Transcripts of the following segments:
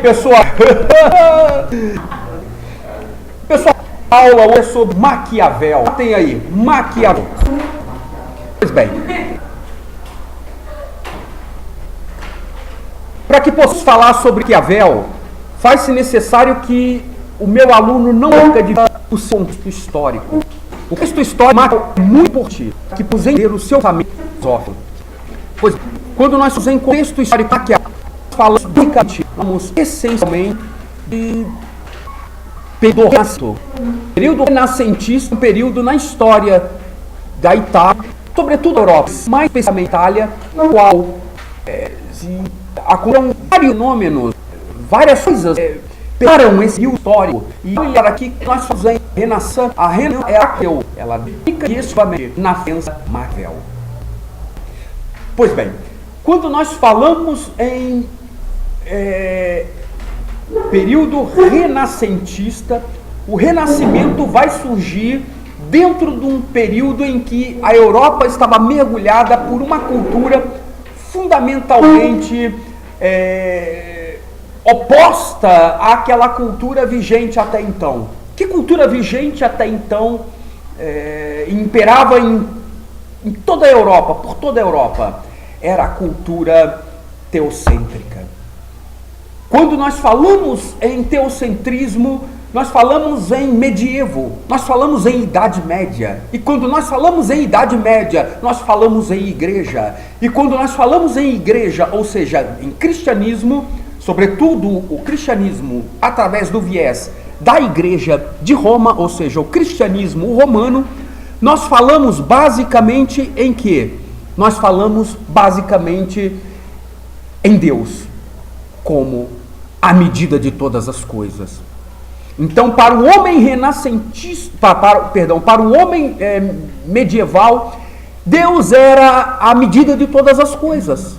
pessoal. Pessoal, a aula hoje é sobre Maquiavel. Tem aí, Maquiavel. Pois bem. Para que possamos falar sobre Maquiavel, faz-se necessário que o meu aluno não fique de o seu contexto histórico. O contexto histórico é muito importante, que pode entender o seu família filosófico. Pois, quando nós estamos em contexto histórico, Maquiavel, falamos essencialmente de período renascentista, um período na história da Itália, sobretudo da Europa, mais especialmente da Itália, no qual aconteceram vários fenômenos, várias coisas pegaram esse rio histórico. E olha aqui que nós fazemos a Renaissance é aquilo, ela fica exclusivamente na ofensa Maquiavel. Pois bem, quando nós falamos em período renascentista, o Renascimento vai surgir dentro de um período em que a Europa estava mergulhada por uma cultura fundamentalmente oposta àquela cultura vigente até então. Que cultura vigente até então imperava em toda a Europa, por toda a Europa? Era a cultura teocêntrica. Quando nós falamos em teocentrismo, nós falamos em medievo, nós falamos em Idade Média. E quando nós falamos em Idade Média, nós falamos em igreja. E quando nós falamos em igreja, ou seja, em cristianismo, sobretudo o cristianismo através do viés da igreja de Roma, ou seja, o cristianismo romano, nós falamos basicamente em quê? Nós falamos basicamente em Deus como a medida de todas as coisas. Então, para o homem renascentista, para o homem medieval, Deus era a medida de todas as coisas.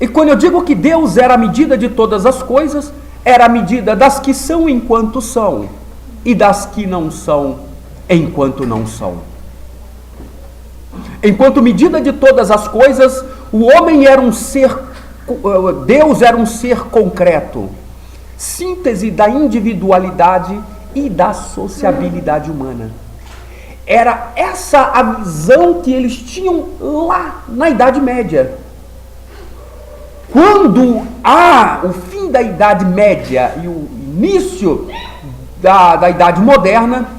E quando eu digo que Deus era a medida de todas as coisas, era a medida das que são enquanto são, e das que não são enquanto não são. Enquanto medida de todas as coisas, o homem era um ser, Deus era um ser concreto, síntese da individualidade e da sociabilidade humana. Era essa a visão que eles tinham lá na Idade Média. Quando há o fim da Idade Média e o início da Idade Moderna,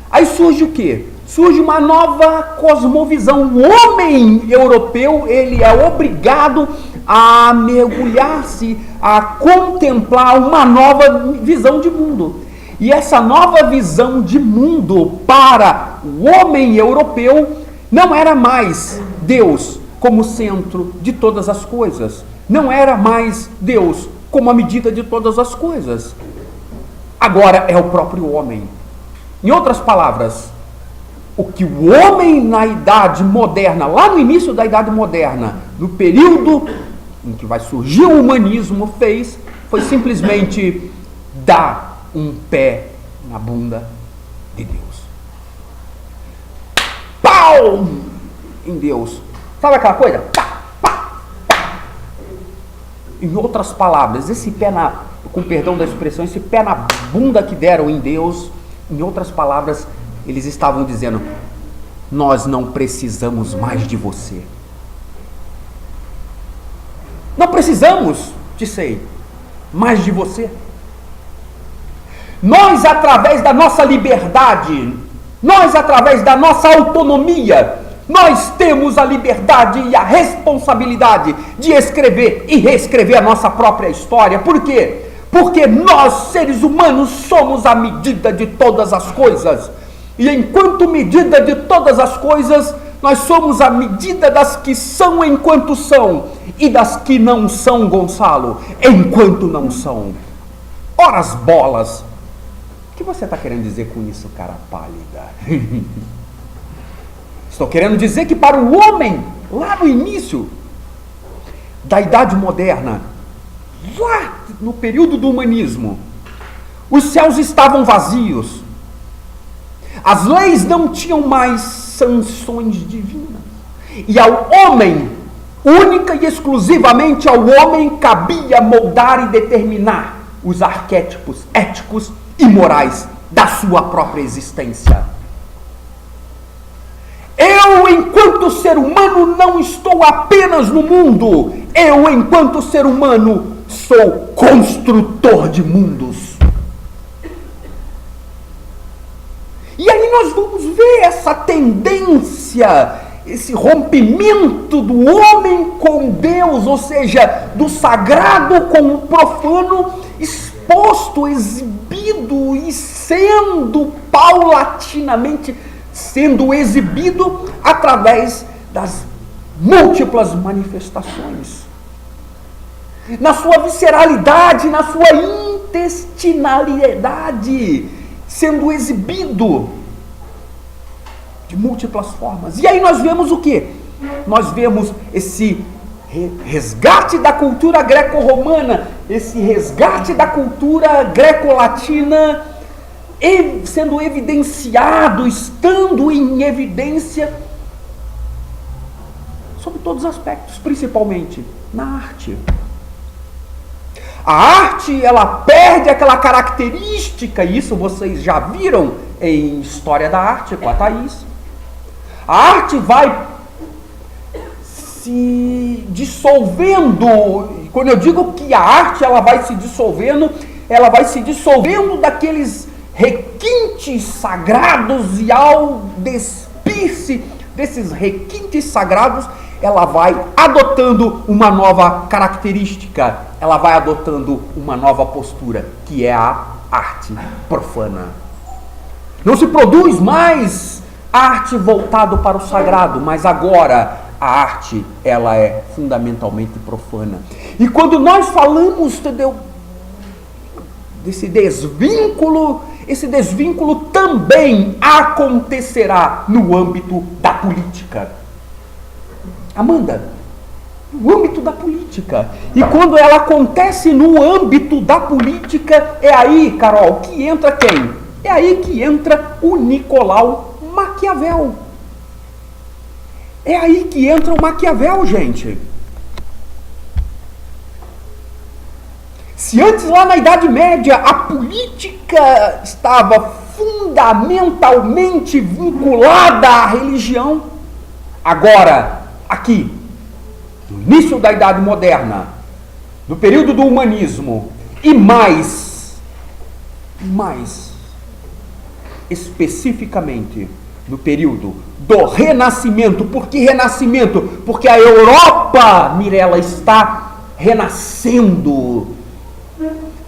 aí surge o quê? Surge uma nova cosmovisão. O homem europeu, ele é obrigado a mergulhar-se, a contemplar uma nova visão de mundo. E essa nova visão de mundo para o homem europeu não era mais Deus como centro de todas as coisas. Não era mais Deus como a medida de todas as coisas. Agora é o próprio homem. Em outras palavras, o que o homem na Idade Moderna, lá no início da Idade Moderna, no período em que vai surgir o humanismo, fez, foi simplesmente dar um pé na bunda de Deus. Pau! Em Deus. Sabe aquela coisa? Pá, pá, pá. Em outras palavras, esse pé com perdão da expressão, esse pé na bunda que deram em Deus, em outras palavras, eles estavam dizendo: nós não precisamos mais de você. Não precisamos, disse, mais de você. Nós, através da nossa liberdade, nós, através da nossa autonomia, nós temos a liberdade e a responsabilidade de escrever e reescrever a nossa própria história. Por quê? Porque nós, seres humanos, somos a medida de todas as coisas. E enquanto medida de todas as coisas, nós somos a medida das que são enquanto são, e das que não são, Gonçalo, enquanto não são. Ora as bolas! O que você está querendo dizer com isso, cara pálida? Estou querendo dizer que para o homem, lá no início da Idade Moderna, lá no período do humanismo, os céus estavam vazios. As leis não tinham mais sanções divinas. E ao homem, única e exclusivamente ao homem, cabia moldar e determinar os arquétipos éticos e morais da sua própria existência. Eu, enquanto ser humano, não estou apenas no mundo. Eu, enquanto ser humano, sou construtor de mundos. E aí nós vamos ver essa tendência, esse rompimento do homem com Deus, ou seja, do sagrado com o profano, exposto, exibido e sendo paulatinamente sendo exibido através das múltiplas manifestações. Na sua visceralidade, na sua intestinalidade, sendo exibido de múltiplas formas. E aí nós vemos o quê? Nós vemos esse resgate da cultura greco-romana, esse resgate da cultura greco-latina, sendo evidenciado, estando em evidência sobre todos os aspectos, principalmente na arte. A arte, ela perde aquela característica, e isso vocês já viram em História da Arte com a Thaís. A arte vai se dissolvendo. Quando eu digo que a arte ela vai se dissolvendo daqueles requintes sagrados, e ao despir-se desses requintes sagrados, ela vai adotando uma nova característica, ela vai adotando uma nova postura, que é a arte profana. Não se produz mais arte voltada para o sagrado, mas agora a arte, ela é fundamentalmente profana. E quando nós falamos, entendeu, desse desvínculo, esse desvínculo também acontecerá no âmbito da política. Amanda, no âmbito da política. E quando ela acontece no âmbito da política, é aí, Carol, que entra quem? É aí que entra o Nicolau Maquiavel. É aí que entra o Maquiavel, gente. Se antes, lá na Idade Média, a política estava fundamentalmente vinculada à religião, agora, aqui, no início da Idade Moderna, no período do humanismo, e mais especificamente no período do Renascimento. Por que Renascimento? Porque a Europa, Mirella, está renascendo.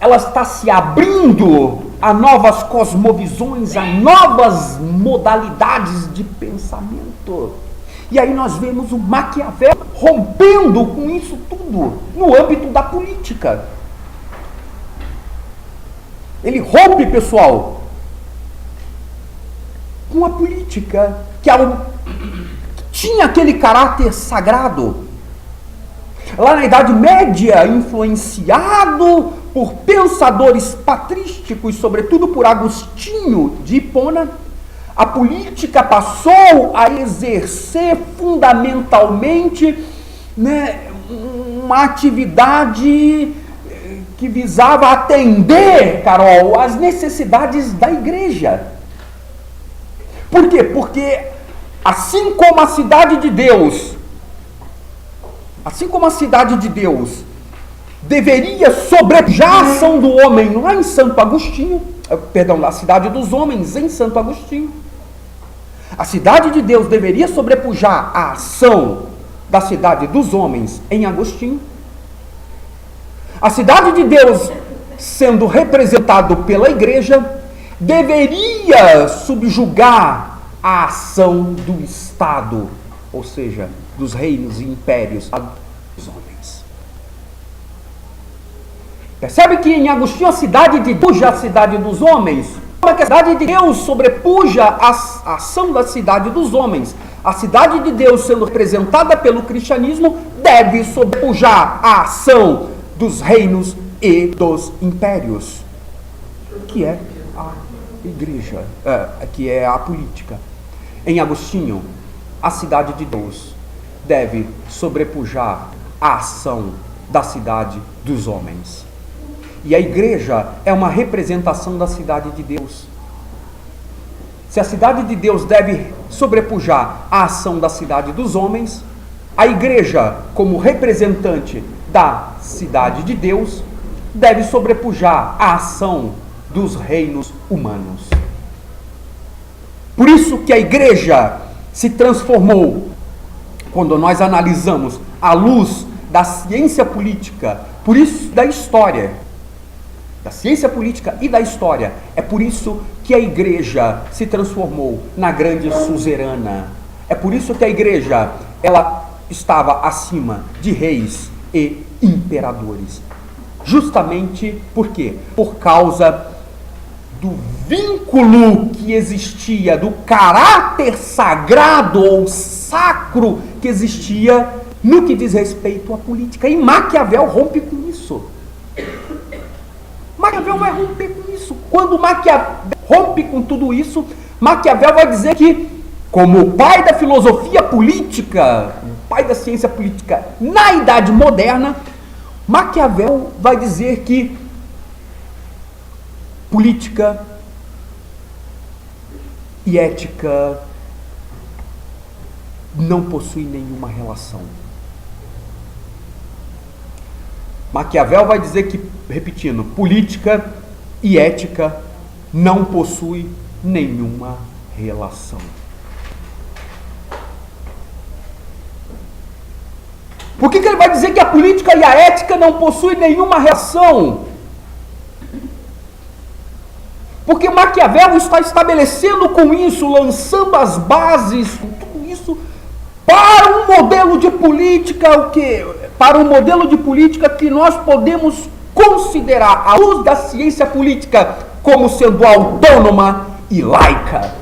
Ela está se abrindo a novas cosmovisões, a novas modalidades de pensamento. E aí nós vemos o Maquiavel rompendo com isso tudo no âmbito da política. Ele rompe, pessoal, com a política, que tinha aquele caráter sagrado. Lá na Idade Média, influenciado por pensadores patrísticos, sobretudo por Agostinho de Hipona, a política passou a exercer fundamentalmente, uma atividade que visava atender, Carol, as necessidades da igreja. Por quê? Porque assim como a cidade de Deus deveria sobrepujar a ação do homem lá em Santo Agostinho, a cidade dos homens em Santo Agostinho, a cidade de Deus deveria sobrepujar a ação da cidade dos homens em Agostinho. A cidade de Deus, sendo representado pela igreja, deveria subjugar a ação do Estado, ou seja, dos reinos e impérios dos homens. Percebe que em Agostinho a cidade de Deus puja a cidade dos homens? Como é que a cidade de Deus sobrepuja a ação da cidade dos homens? A cidade de Deus, sendo representada pelo cristianismo, deve sobrepujar a ação dos reinos e dos impérios, que é a igreja, que é a política. Em Agostinho, a cidade de Deus deve sobrepujar a ação da cidade dos homens. E a igreja é uma representação da cidade de Deus. Se a cidade de Deus deve sobrepujar a ação da cidade dos homens, a igreja, como representante da cidade de Deus, deve sobrepujar a ação dos reinos humanos. Por isso que a igreja se transformou, quando nós analisamos à luz da ciência política, por isso da história, da ciência política e da história, é por isso que a igreja se transformou na grande suzerana. É por isso que a igreja, ela estava acima de reis e imperadores. Justamente por quê? Por causa do vínculo que existia, do caráter sagrado ou sacro que existia no que diz respeito à política. E Maquiavel rompe com isso. Maquiavel vai romper com isso. Quando Maquiavel rompe com tudo isso, Maquiavel vai dizer que, como o pai da filosofia política, o pai da ciência política na Idade Moderna, Maquiavel vai dizer que política e ética não possuem nenhuma relação. Maquiavel vai dizer que, repetindo, política e ética não possuem nenhuma relação. Por que ele vai dizer que a política e a ética não possuem nenhuma relação? Porque Maquiavel está estabelecendo com isso, lançando as bases, tudo isso, para um modelo de política, o quê? Para um modelo de política que nós podemos considerar, à luz da ciência política, como sendo autônoma e laica.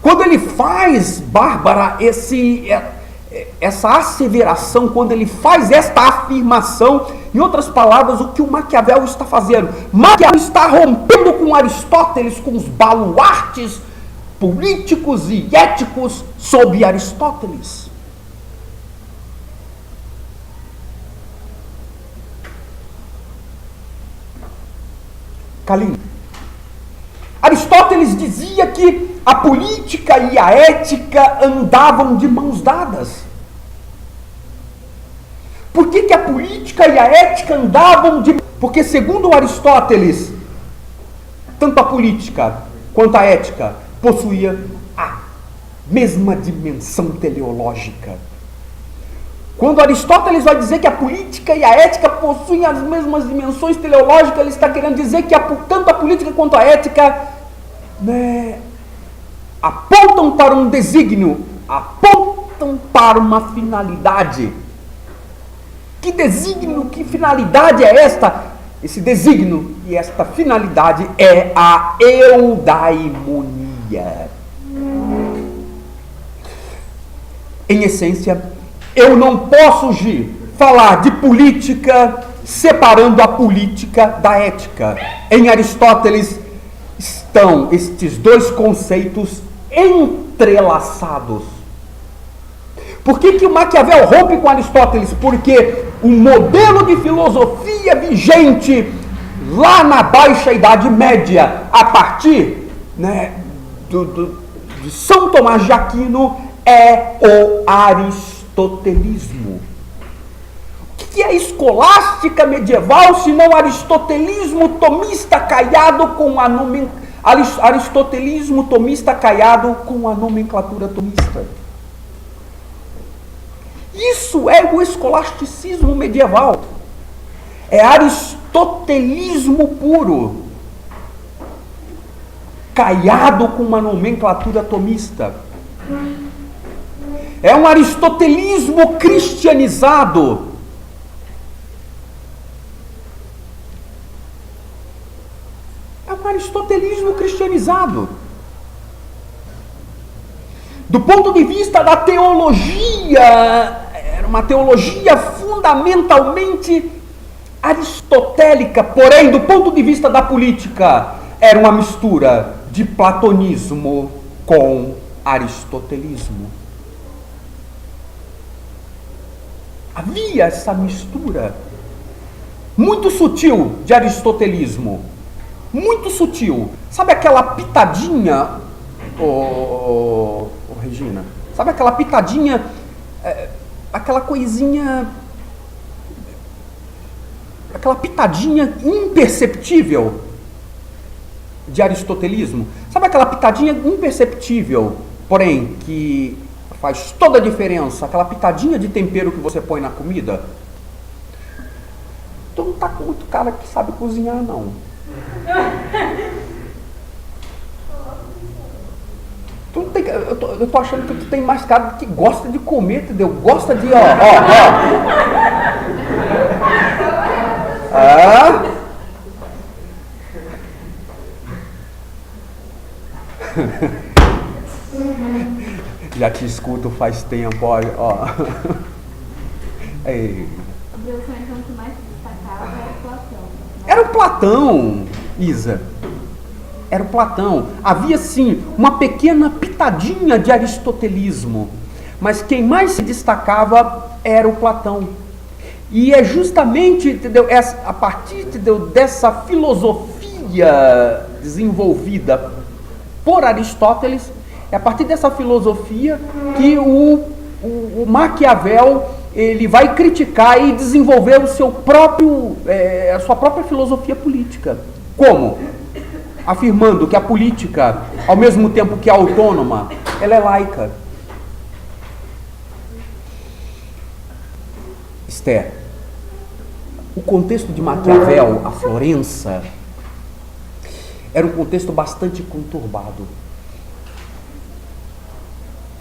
Quando ele faz, Bárbara, essa asseveração, quando ele faz esta afirmação, em outras palavras, o que o Maquiavel está fazendo? Maquiavel está rompendo com Aristóteles, com os baluartes políticos e éticos sob Aristóteles. Kaline, Aristóteles dizia que a política e a ética andavam de mãos dadas. Por que a política e a ética andavam de... Porque, segundo Aristóteles, tanto a política quanto a ética possuía a mesma dimensão teleológica. Quando Aristóteles vai dizer que a política e a ética possuem as mesmas dimensões teleológicas, ele está querendo dizer que tanto a política quanto a ética, apontam para um desígnio, apontam para uma finalidade. Que desígnio, que finalidade é esta? Esse desígnio e esta finalidade é a eudaimonia. Em essência, eu não posso falar de política separando a política da ética. Em Aristóteles estão estes dois conceitos entrelaçados. Por que o Maquiavel rompe com Aristóteles? Porque o modelo de filosofia vigente lá na Baixa Idade Média, a partir de São Tomás de Aquino, é o aristotelismo. O que é a escolástica medieval, se não aristotelismo tomista caiado com a aristotelismo tomista caiado com a nomenclatura tomista? Isso é o escolasticismo medieval. É aristotelismo puro, caiado com uma nomenclatura tomista. É um aristotelismo cristianizado. É um aristotelismo cristianizado. Do ponto de vista da teologia, era uma teologia fundamentalmente aristotélica, porém, do ponto de vista da política, era uma mistura de platonismo com aristotelismo. Havia essa mistura muito sutil de aristotelismo, muito sutil. Sabe aquela pitadinha, Regina? Sabe aquela pitadinha, aquela coisinha, aquela pitadinha imperceptível de aristotelismo? Sabe aquela pitadinha imperceptível, porém, que faz toda a diferença? Aquela pitadinha de tempero que você põe na comida? Tu não tá com muito cara que sabe cozinhar, não. Tu não tem, eu tô achando que tu tem mais cara que gosta de comer, entendeu? Gosta de, Já te escuto faz tempo, ó. Ei. O então, que mais destacava era Platão. Era o Platão, Isa. Era o Platão. Havia, sim, uma pequena pitadinha de aristotelismo. Mas quem mais se destacava era o Platão. E é justamente, entendeu, a partir, entendeu, dessa filosofia desenvolvida por Aristóteles, é a partir dessa filosofia que o Maquiavel ele vai criticar e desenvolver o seu próprio, a sua própria filosofia política. Como? Afirmando que a política, ao mesmo tempo que é autônoma, ela é laica. Esther, o contexto de Maquiavel, a Florença, era um contexto bastante conturbado.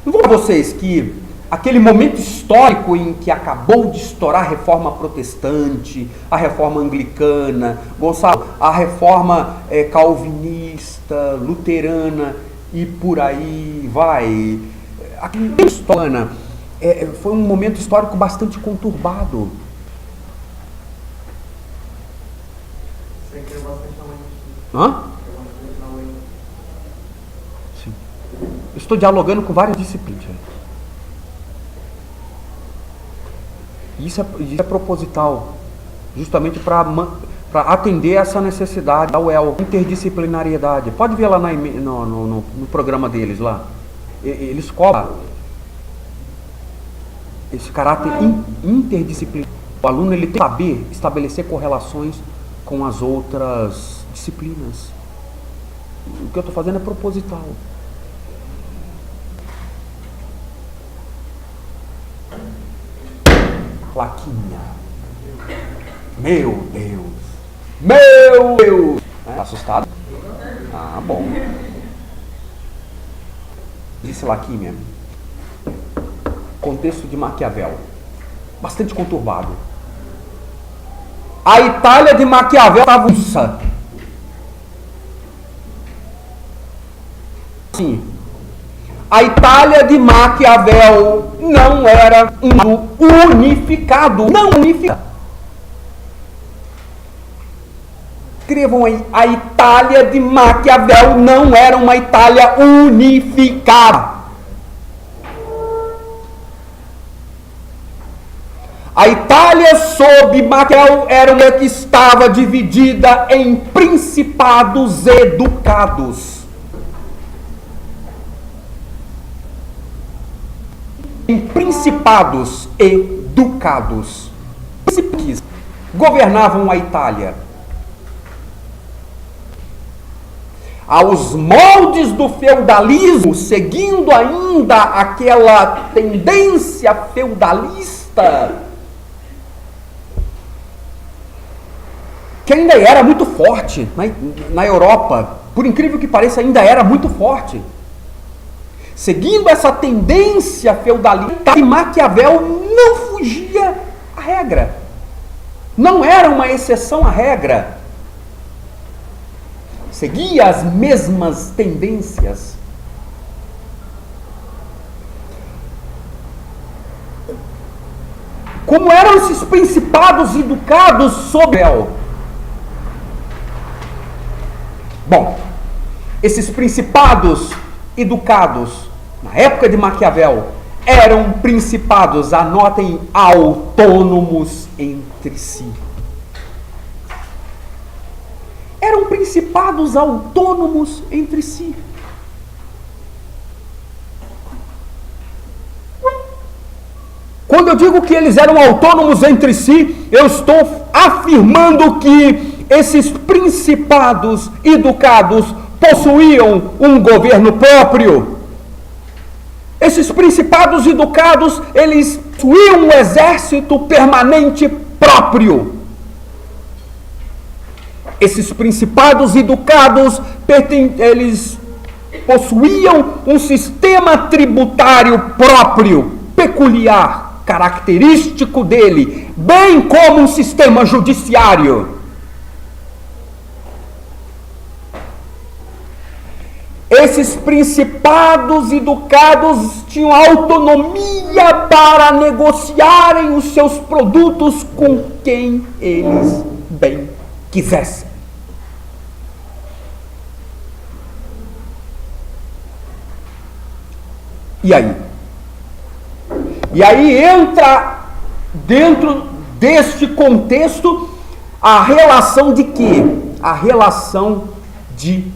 Não vou para vocês que aquele momento histórico em que acabou de estourar a reforma protestante, a reforma anglicana, Gonçalo, a reforma calvinista, luterana e por aí vai. Aquela história foi um momento histórico bastante conturbado. Hã? Sim. Eu estou dialogando com várias disciplinas. Isso é proposital, justamente para atender essa necessidade da UEL, interdisciplinariedade. Pode ver lá no programa deles lá. Eles cobram esse caráter interdisciplinar. O aluno ele tem que saber estabelecer correlações com as outras disciplinas. O que eu estou fazendo é proposital. Plaquinha. Meu Deus. Meu Deus. Tá assustado? Ah, bom. Disse Laquinha. Contexto de Maquiavel. Bastante conturbado. A Itália de Maquiavel estava russa. Sim. A Itália de Maquiavel não era um mundo unificado. Não unificado. Escrevam aí. A Itália de Maquiavel não era uma Itália unificada. A Itália sob Maquiavel era uma que estava dividida em principados educados. Em principados educados. Príncipes governavam a Itália. Aos moldes do feudalismo, seguindo ainda aquela tendência feudalista, que ainda era muito forte na Europa, por incrível que pareça, ainda era muito forte. Seguindo essa tendência feudalista, Maquiavel não fugia à regra. Não era uma exceção à regra. Seguia as mesmas tendências. Como eram esses principados educados sobre ele? Bom, esses principados educados, na época de Maquiavel, eram principados, anotem, autônomos entre si. Eram principados autônomos entre si. Quando eu digo que eles eram autônomos entre si, eu estou afirmando que esses principados e ducados possuíam um governo próprio. Esses principados e ducados, eles possuíam um exército permanente próprio. Esses principados e ducados, eles possuíam um sistema tributário próprio, peculiar, característico dele, bem como um sistema judiciário. Esses principados e ducados tinham autonomia para negociarem os seus produtos com quem eles bem quisessem. E aí? E aí entra dentro deste contexto a relação de quê? A relação de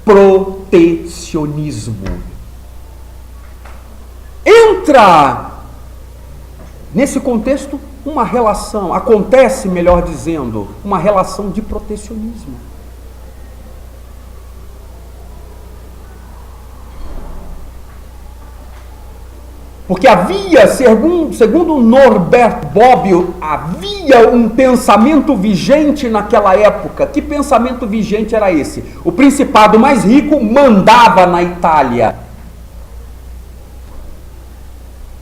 protecionismo. Entra nesse contexto uma relação, acontece, melhor dizendo, uma relação de protecionismo. Porque havia, segundo Norbert Bobbio, havia um pensamento vigente naquela época. Que pensamento vigente era esse? O principado mais rico mandava na Itália.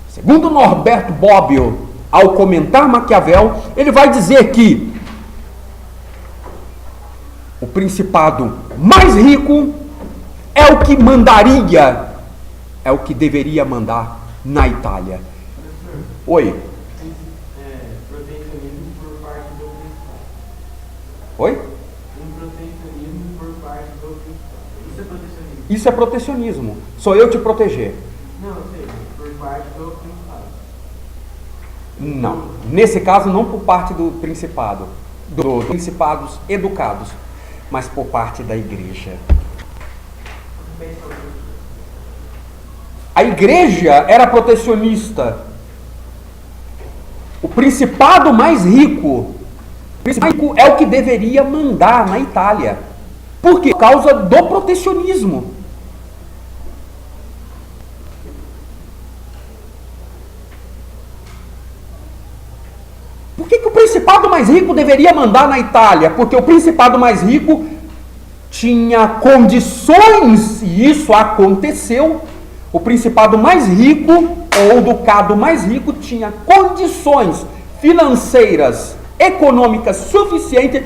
Segundo Norbert Bobbio, ao comentar Maquiavel, ele vai dizer que o principado mais rico é o que mandaria, é o que deveria mandar na Itália. Oi? Protecionismo por parte do principado. Oi? Um protecionismo por parte do principado. Isso é protecionismo. Isso é protecionismo. Sou eu te proteger. Não, eu sei, por parte do principado. Não. Nesse caso, não por parte do principado, dos principados educados, mas por parte da igreja. A igreja era protecionista. O principado mais rico é o que deveria mandar na Itália. Por quê? Por causa do protecionismo. Por que o principado mais rico deveria mandar na Itália? Porque o principado mais rico tinha condições, e isso aconteceu. O principado mais rico, ou o ducado mais rico, tinha condições financeiras, econômicas suficientes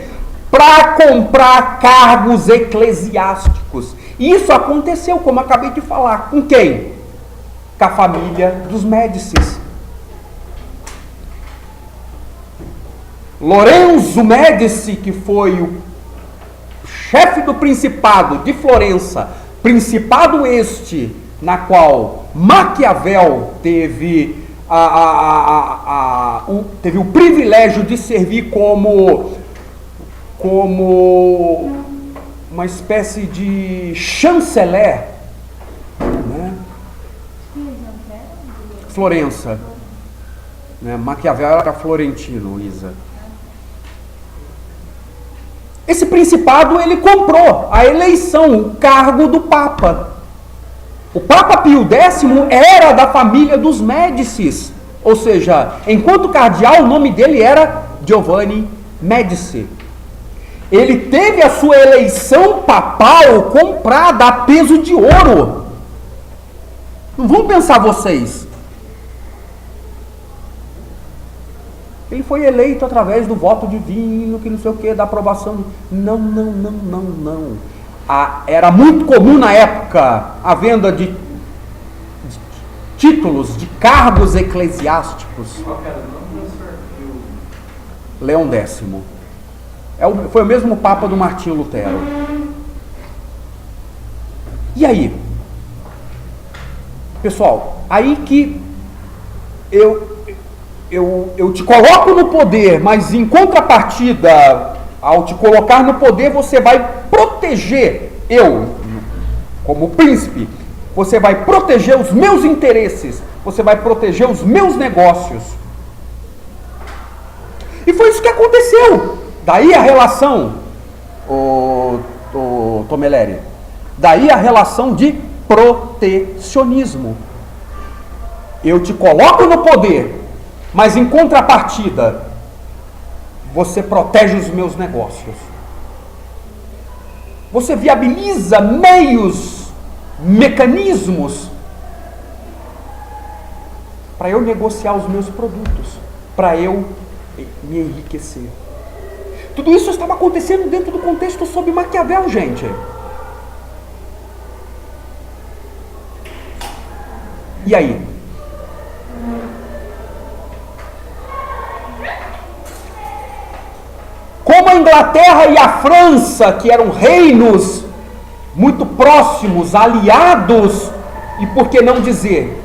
para comprar cargos eclesiásticos. E isso aconteceu, como acabei de falar. Com quem? Com a família dos Médicis. Lorenzo Médici, que foi o chefe do Principado de Florença, principado este na qual Maquiavel teve o privilégio de servir como uma espécie de chanceler, né? Florença, né? Maquiavel era florentino, Isa. Esse principado, ele comprou a eleição, o cargo do Papa. O Papa Pio X era da família dos Médicis, ou seja, enquanto cardeal, o nome dele era Giovanni Médici. Ele teve a sua eleição papal comprada a peso de ouro. Não vão pensar vocês. Ele foi eleito através do voto divino, que não sei o que, da aprovação. Não. Era muito comum na época a venda de títulos, de cargos eclesiásticos. Qual que era o nome do Leão X. Foi o mesmo Papa do Martinho Lutero. E aí? Pessoal, aí que eu te coloco no poder, mas em contrapartida, ao te colocar no poder, você vai proteger, como príncipe, você vai proteger os meus interesses, você vai proteger os meus negócios. E foi isso que aconteceu. Daí a relação, Tomeleri, daí a relação de protecionismo. Eu te coloco no poder, mas em contrapartida, você protege os meus negócios. Você viabiliza meios, mecanismos para eu negociar os meus produtos, para eu me enriquecer. Tudo isso estava acontecendo dentro do contexto sob Maquiavel, gente. E aí? Como a Inglaterra e a França, que eram reinos muito próximos, aliados, e por que não dizer,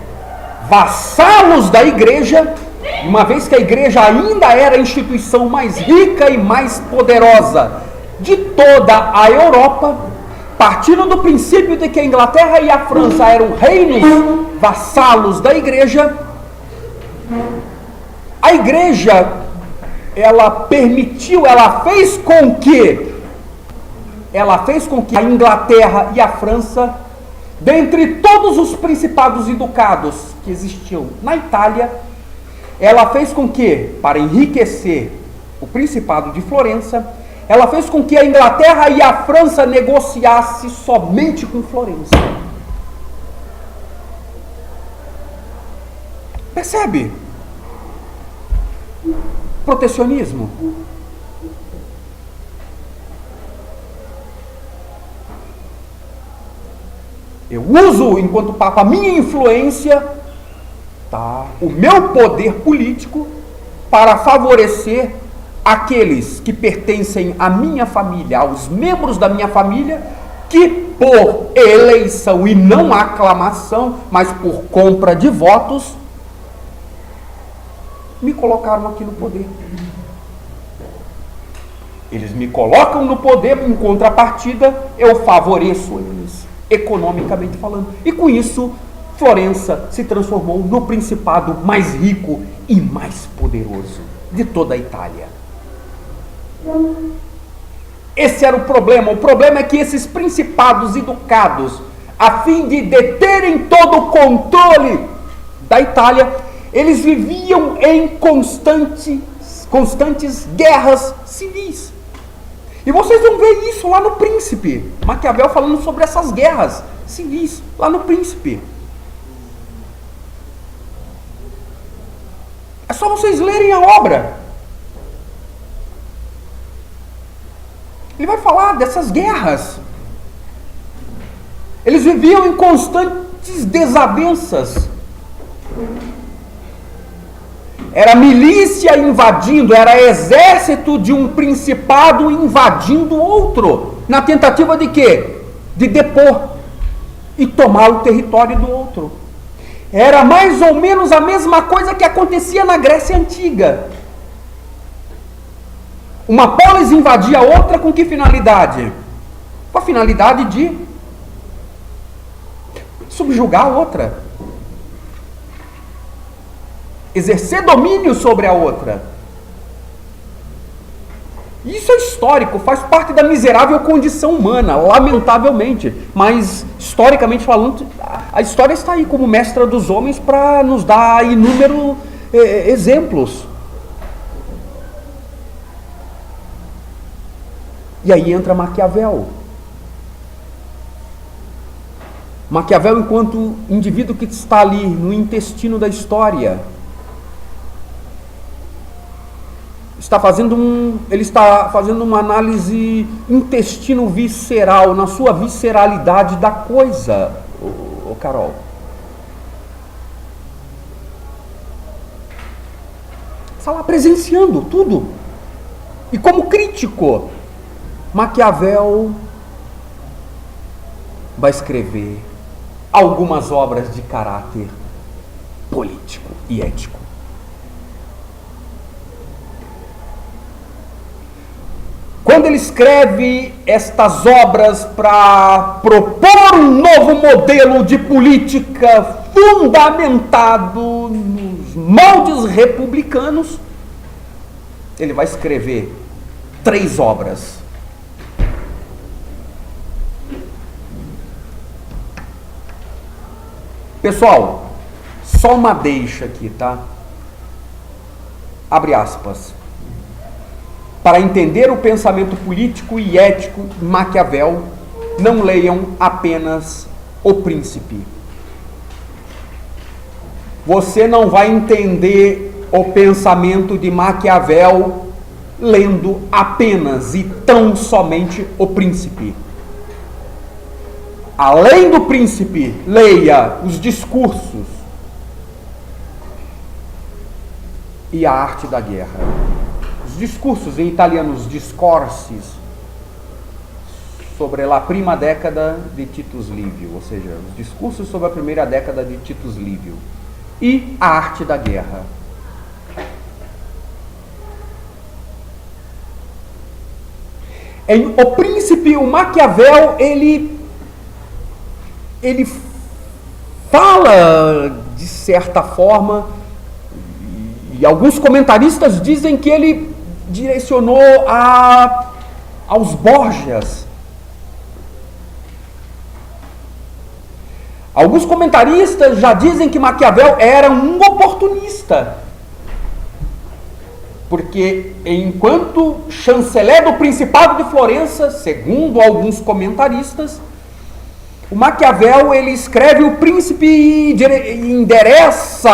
vassalos da igreja, uma vez que a igreja ainda era a instituição mais rica e mais poderosa de toda a Europa, partindo do princípio de que a Inglaterra e a França eram reinos vassalos da igreja, a igreja, ela permitiu, ela fez com que a Inglaterra e a França, dentre todos os principados e ducados que existiam na Itália, ela fez com que, para enriquecer o Principado de Florença, ela fez com que a Inglaterra e a França negociassem somente com Florença. Percebe? Protecionismo. Eu uso, enquanto Papa, a minha influência, o meu poder político, para favorecer aqueles que pertencem à minha família, aos membros da minha família, que por eleição e não aclamação, mas por compra de votos, me colocaram aqui no poder. Eles me colocam no poder, em contrapartida, eu favoreço eles, economicamente falando. E com isso, Florença se transformou no principado mais rico e mais poderoso de toda a Itália. Esse era o problema. O problema é que esses principados e ducados, a fim de deterem todo o controle da Itália, eles viviam em constantes guerras civis. E vocês vão ver isso lá no Príncipe. Maquiavel falando sobre essas guerras civis, lá no Príncipe. É só vocês lerem a obra. Ele vai falar dessas guerras. Eles viviam em constantes desavenças. Era milícia invadindo, era exército de um principado invadindo outro. Na tentativa de quê? De depor e tomar o território do outro. Era mais ou menos a mesma coisa que acontecia na Grécia Antiga. Uma polis invadia a outra com que finalidade? Com a finalidade de subjugar a outra. Exercer domínio sobre a outra. Isso é histórico, faz parte da miserável condição humana, lamentavelmente. Mas, historicamente falando, a história está aí como mestra dos homens para nos dar inúmeros exemplos. E aí entra Maquiavel. Maquiavel, enquanto indivíduo que está ali no intestino da história, ele está fazendo uma análise intestino-visceral, na sua visceralidade da coisa, Carol. Está lá presenciando tudo. E como crítico, Maquiavel vai escrever algumas obras de caráter político. e ético. Quando ele escreve estas obras para propor um novo modelo de política fundamentado nos moldes republicanos, ele vai escrever 3 obras. Pessoal, só uma deixa aqui, tá? Abre aspas. Para entender o pensamento político e ético de Maquiavel, não leiam apenas O Príncipe. Você não vai entender o pensamento de Maquiavel lendo apenas e tão somente O Príncipe. Além do Príncipe, leia os discursos e a arte da guerra. Os discursos, em italiano, os discorsi, sobre a prima década de Titus Livio, ou seja, os discursos sobre a primeira década de Titus Livio, e a arte da guerra. Em O Príncipe, o Maquiavel, ele fala, de certa forma, e alguns comentaristas dizem que ele direcionou aos Borgias. Alguns comentaristas já dizem que Maquiavel era um oportunista, porque enquanto chanceler do Principado de Florença, segundo alguns comentaristas, o Maquiavel, ele escreve O Príncipe e endereça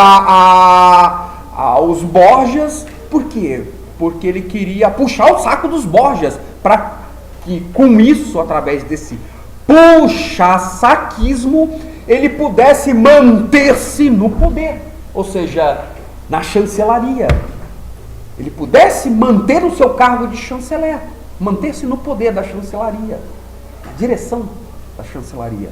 aos Borgias. Por quê? Porque ele queria puxar o saco dos Borgias, para que com isso, através desse puxa-saquismo, ele pudesse manter-se no poder, ou seja, na chancelaria. Ele pudesse manter o seu cargo de chanceler, manter-se no poder da chancelaria, na direção da chancelaria.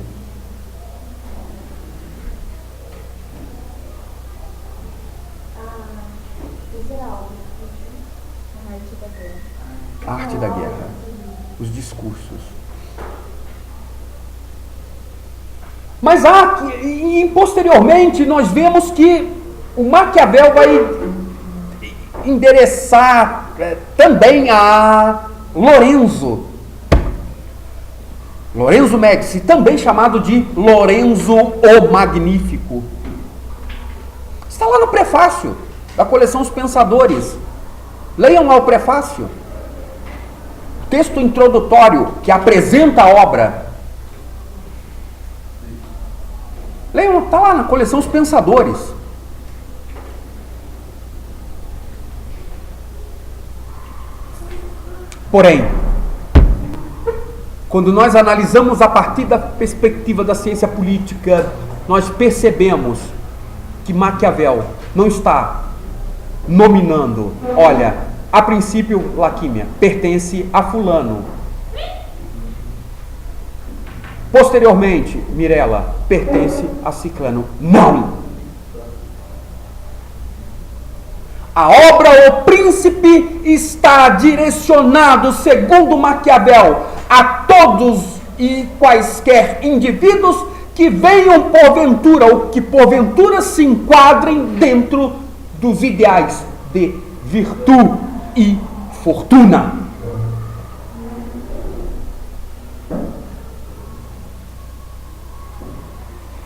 A arte da guerra, os discursos. Mas posteriormente nós vemos que o Maquiavel vai endereçar também a Lorenzo Médici, também chamado de Lorenzo o Magnífico. Está lá no prefácio da coleção Os Pensadores. Leiam lá o prefácio. Texto introdutório que apresenta a obra. Leiam, está lá na coleção Os Pensadores. Porém, quando nós analisamos a partir da perspectiva da ciência política, nós percebemos que Maquiavel não está nominando, olha, a princípio, Laquímia pertence a fulano. Posteriormente, Mirella pertence a ciclano. Não! A obra O Príncipe está direcionado, segundo Maquiavel, a todos e quaisquer indivíduos que venham porventura, ou que porventura se enquadrem dentro dos ideais de virtude e fortuna.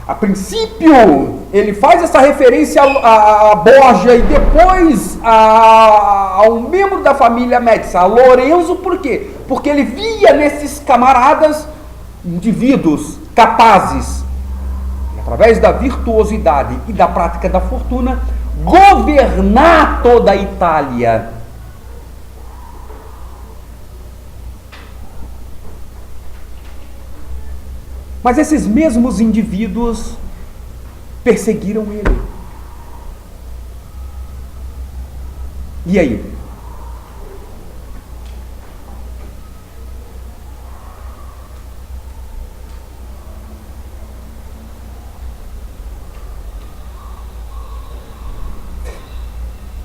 A princípio, ele faz essa referência a Borgia e depois a um membro da família Médici, a Lorenzo. Por quê? Porque ele via nesses camaradas indivíduos capazes, através da virtuosidade e da prática da fortuna, governar toda a Itália. Mas esses mesmos indivíduos perseguiram ele. E aí?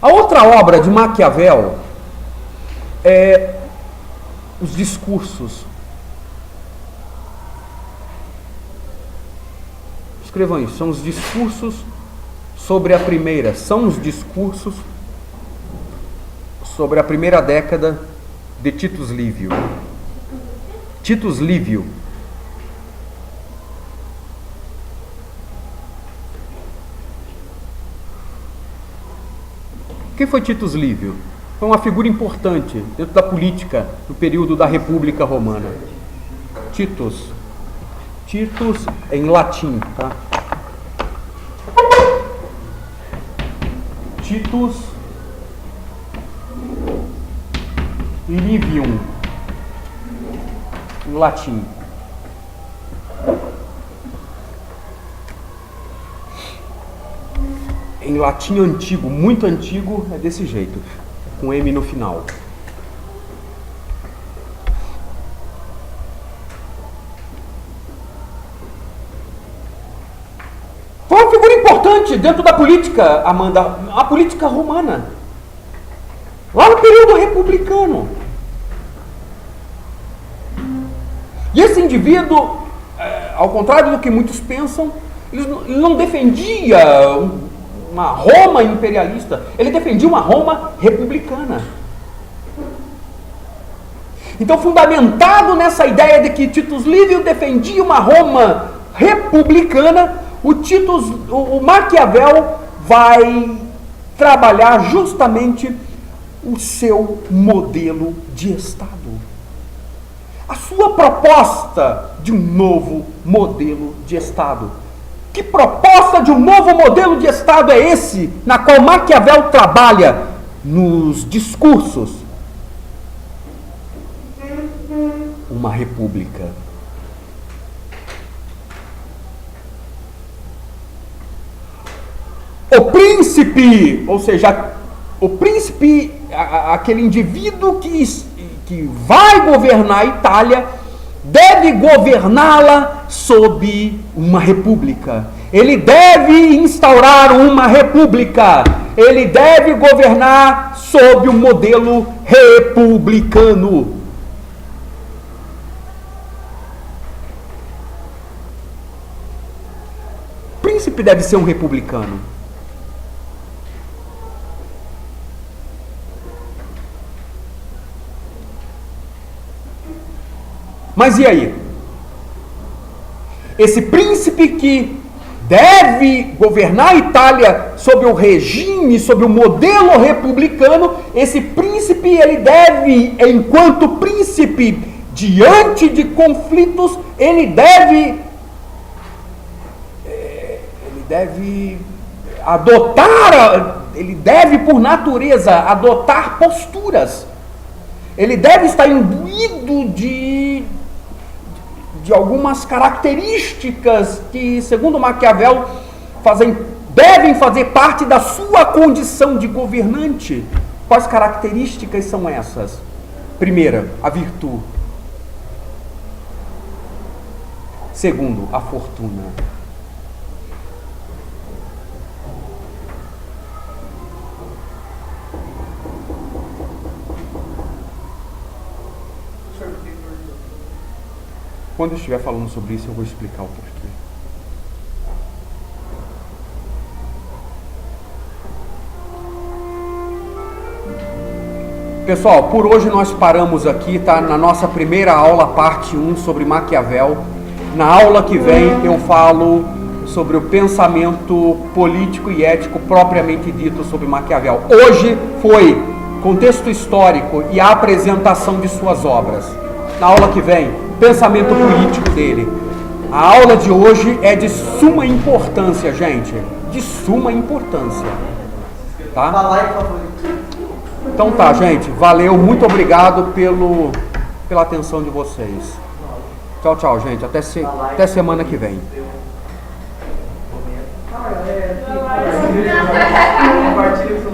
A outra obra de Maquiavel é os discursos. Escrevam isso, são os discursos sobre a primeira, são os discursos sobre a primeira década de Titus Livio. Titus Livio. Quem foi Titus Livio? Foi uma figura importante dentro da política no período da República Romana. Titus em latim, tá? Titus Livium, em latim. Em latim antigo, muito antigo, é desse jeito, com M no final. Foi uma figura importante dentro da política, Amanda, a política romana. Lá no período republicano. E esse indivíduo, ao contrário do que muitos pensam, ele não defendia uma Roma imperialista, ele defendia uma Roma republicana. Então, fundamentado nessa ideia de que Titus Livio defendia uma Roma republicana, o Maquiavel vai trabalhar justamente o seu modelo de Estado. A sua proposta de um novo modelo de Estado. Que proposta de um novo modelo de Estado é esse, na qual Maquiavel trabalha nos discursos? Uma república. O príncipe, ou seja, o príncipe, aquele indivíduo que vai governar a Itália, deve governá-la sob uma república. Ele deve instaurar uma república. Ele deve governar sob um modelo republicano. O príncipe deve ser um republicano. Mas e aí? Esse príncipe que deve governar a Itália sob o regime, sob o modelo republicano, esse príncipe, ele deve, enquanto príncipe, diante de conflitos, ele deve adotar, ele deve, por natureza, adotar posturas. Ele deve estar imbuído de algumas características que, segundo Maquiavel, devem fazer parte da sua condição de governante. Quais características são essas? Primeira, a virtude. Segundo, a fortuna. Quando eu estiver falando sobre isso, eu vou explicar o porquê. Pessoal, por hoje nós paramos aqui, tá? Na nossa primeira aula, parte 1, sobre Maquiavel. Na aula que vem eu falo sobre o pensamento político e ético propriamente dito sobre Maquiavel. Hoje foi contexto histórico e a apresentação de suas obras. Na aula que vem, pensamento político dele. A aula de hoje é de suma importância, gente. De suma importância. Tá? Então tá, gente. Valeu, muito obrigado pela atenção de vocês. Tchau, tchau, gente. Até semana que vem. Compartilha